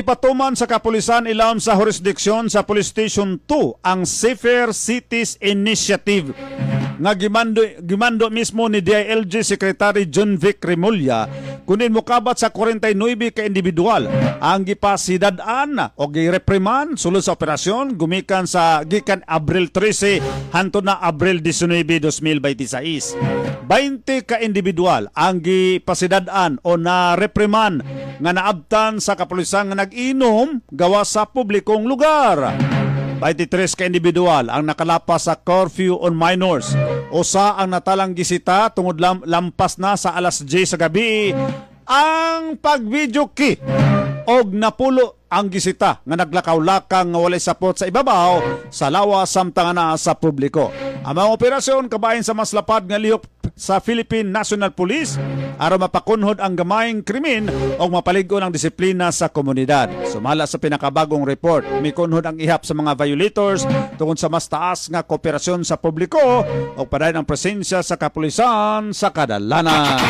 Ipatuman sa kapulisan ilawom sa jurisdiksyon sa Police Station 2 ang Safer Cities Initiative nga gimando mismo ni DILG Secretary John Vic Remulla kunin mokabat sa 49 ka individual ang gipasidad-an o girepriman sulod sa operasyon gikan Abril 13 hangtod na Abril 19, 2026. 20 ka individual ang gipasidad-an o na repriman nga naabtan sa kapulisan nga nag-inom gawa sa publikong lugar. 23 ka individual ang nakalapas sa curfew on minors. Usa ang natalang gisita tungod lampas na sa alas 10 sa gabi ang pag-video key og napulo ang gisita nga naglakaw-lakang nga walay sapot sa ibabaw sa lawas samtang na sa publiko. Ang mga operasyon kabahin sa mas lapad nga lihok sa Philippine National Police aron mapakunhod ang gamayng krimen o mapaligon ang disiplina sa komunidad. Sumala sa pinakabagong report, mikunhod ang ihap sa mga violators tungod sa mas taas nga kooperasyon sa publiko o padayon ang presensya sa kapulisan sa kadalanan.